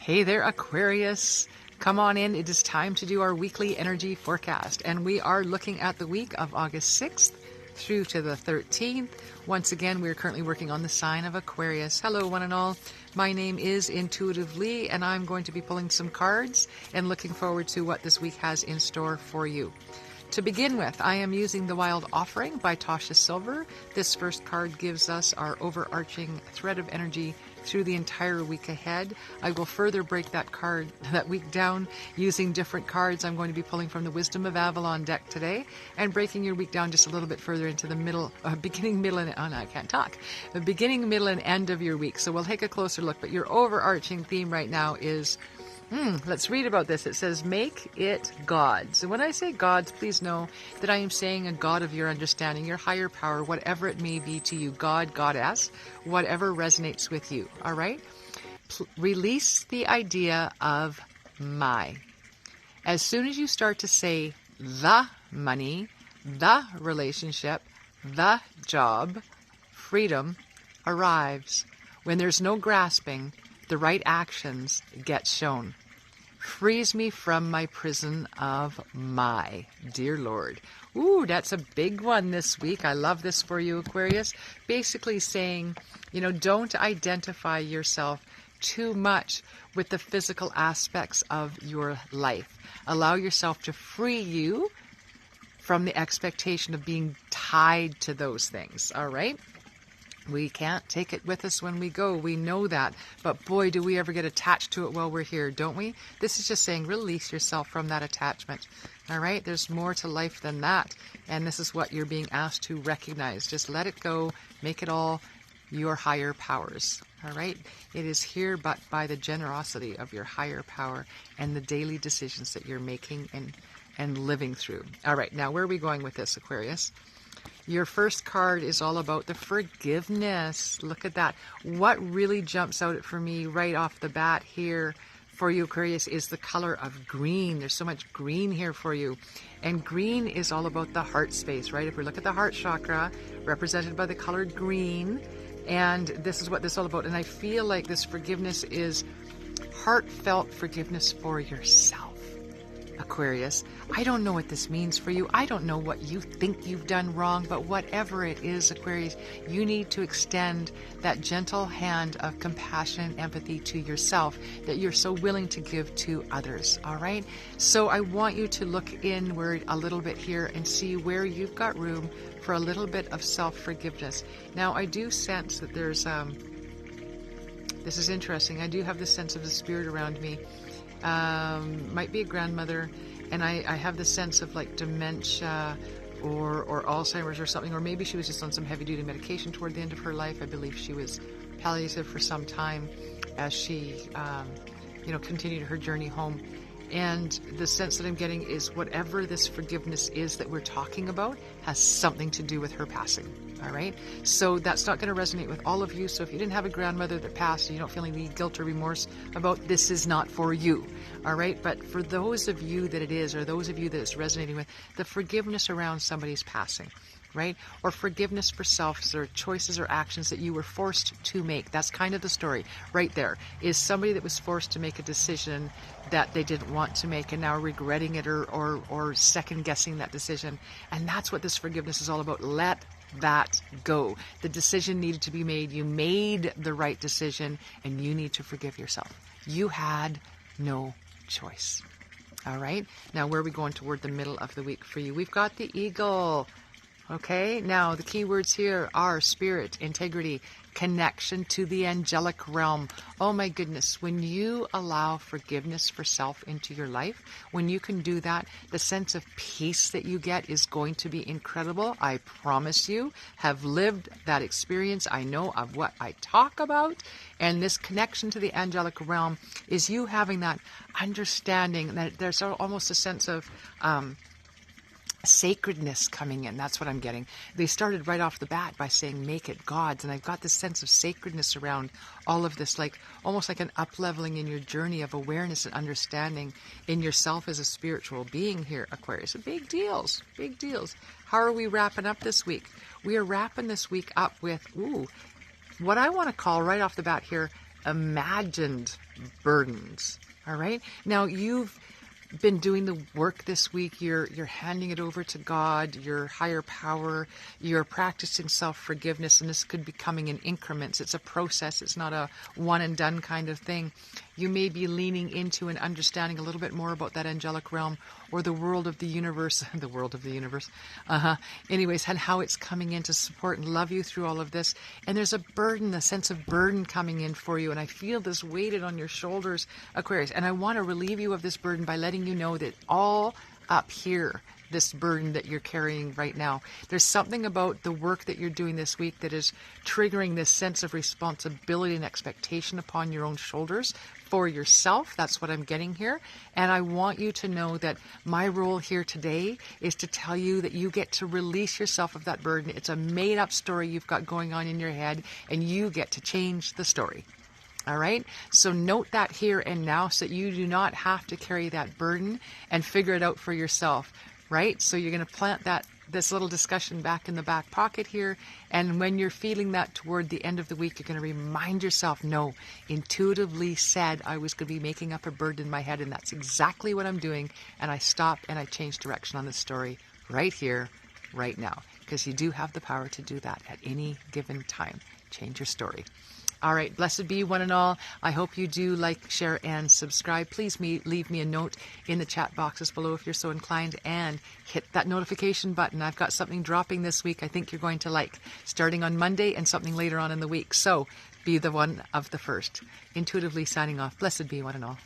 Hey there, Aquarius. Come on in. It is time to do our weekly energy forecast. And we are looking at the week of August 6th through to the 13th. Once again, we are currently working on the sign of Aquarius. Hello, one and all. My name is Intuitive Lee, and I'm going to be pulling some cards and looking forward to what this week has in store for you. To begin with, I am using The Wild Offering by Tasha Silver. This first card gives us our overarching thread of energy through the entire week ahead. I will further break that week down using different cards. I'm going to be pulling from the Wisdom of Avalon deck today and breaking your week down just a little bit further into the beginning, middle, and end of your week. So we'll take a closer look, but your overarching theme right now is let's read about this. It says, make it gods. And when I say gods, please know that I am saying a God of your understanding, your higher power, whatever it may be to you, God, goddess, whatever resonates with you. All right? Release the idea of my. As soon as you start to say the money, the relationship, the job, freedom arrives. When there's no grasping, the right actions get shown. Frees me from my prison of my. Dear Lord. Ooh, that's a big one this week. I love this for you, Aquarius. Basically saying, don't identify yourself too much with the physical aspects of your life. Allow yourself to free you from the expectation of being tied to those things. All right? We can't take it with us when we go. We know that. But boy, do we ever get attached to it while we're here, don't we? This is just saying release yourself from that attachment. All right? There's more to life than that. And this is what you're being asked to recognize. Just let it go. Make it all your higher powers. All right? It is here but by the generosity of your higher power and the daily decisions that you're making and living through. All right. Now, where are we going with this, Aquarius? Your first card is all about the forgiveness. Look at that. What really jumps out for me right off the bat here for you, Aquarius, is the color of green. There's so much green here for you. And green is all about the heart space, right? If we look at the heart chakra, represented by the color green, and this is what this is all about. And I feel like this forgiveness is heartfelt forgiveness for yourself. Aquarius, I don't know what this means for you. I don't know what you think you've done wrong, but whatever it is, Aquarius, you need to extend that gentle hand of compassion and empathy to yourself that you're so willing to give to others, all right? So I want you to look inward a little bit here and see where you've got room for a little bit of self-forgiveness. Now, I do sense that there's, this is interesting, I do have this sense of the spirit around me. Might be a grandmother, and I have the sense of like dementia or Alzheimer's or something, or maybe she was just on some heavy-duty medication toward the end of her life. I believe she was palliative for some time as she, continued her journey home. And the sense that I'm getting is whatever this forgiveness is that we're talking about has something to do with her passing. All right. So that's not going to resonate with all of you. So if you didn't have a grandmother that passed and you don't feel any guilt or remorse about, this is not for you. All right. But for those of you that it is, or those of you that it's resonating with, the forgiveness around somebody's passing, right? Or forgiveness for self, or choices or actions that you were forced to make. That's kind of the story right there, is somebody that was forced to make a decision that they didn't want to make and now regretting it or second guessing that decision. And that's what this forgiveness is all about. Let that go. The decision needed to be made. You made the right decision and you need to forgive yourself. You had no choice. All right. Now, where are we going toward the middle of the week for you? We've got the eagle. Okay, now the key words here are spirit, integrity, connection to the angelic realm. Oh my goodness, when you allow forgiveness for self into your life, when you can do that, the sense of peace that you get is going to be incredible. I promise you, have lived that experience. I know of what I talk about. And this connection to the angelic realm is you having that understanding that there's almost a sense of sacredness coming in. That's what I'm getting. They started right off the bat by saying make it gods, and I've got this sense of sacredness around all of this, like almost like an up-leveling in your journey of awareness and understanding in yourself as a spiritual being here, Aquarius. Big deals, big deals. How are we wrapping up this week? We are wrapping this week up with what I want to call right off the bat here, imagined burdens. All right. Now you've been doing the work this week. You're handing it over to God, your higher power. You're practicing self-forgiveness, and this could be coming in increments. It's a process. It's not a one and done kind of thing. You may be leaning into and understanding a little bit more about that angelic realm or the world of the universe, the world of the universe. Anyways, and how it's coming in to support and love you through all of this. And there's a burden, a sense of burden coming in for you. And I feel this weighted on your shoulders, Aquarius. And I want to relieve you of this burden by letting you know that all up here, this burden that you're carrying right now, there's something about the work that you're doing this week that is triggering this sense of responsibility and expectation upon your own shoulders for yourself. That's what I'm getting here. And I want you to know that my role here today is to tell you that you get to release yourself of that burden. It's a made up story you've got going on in your head, and you get to change the story. All right. So note that here and now so that you do not have to carry that burden and figure it out for yourself. Right. So you're going to plant this little discussion back in the back pocket here. And when you're feeling that toward the end of the week, you're going to remind yourself, no, intuitively said I was going to be making up a burden in my head. And that's exactly what I'm doing. And I stop and I change direction on this story right here, right now, because you do have the power to do that at any given time. Change your story. All right, blessed be one and all. I hope you do like, share, and subscribe. Please leave me a note in the chat boxes below if you're so inclined, and hit that notification button. I've got something dropping this week I think you're going to like, starting on Monday and something later on in the week. So be the one of the first. Intuitively signing off. Blessed be one and all.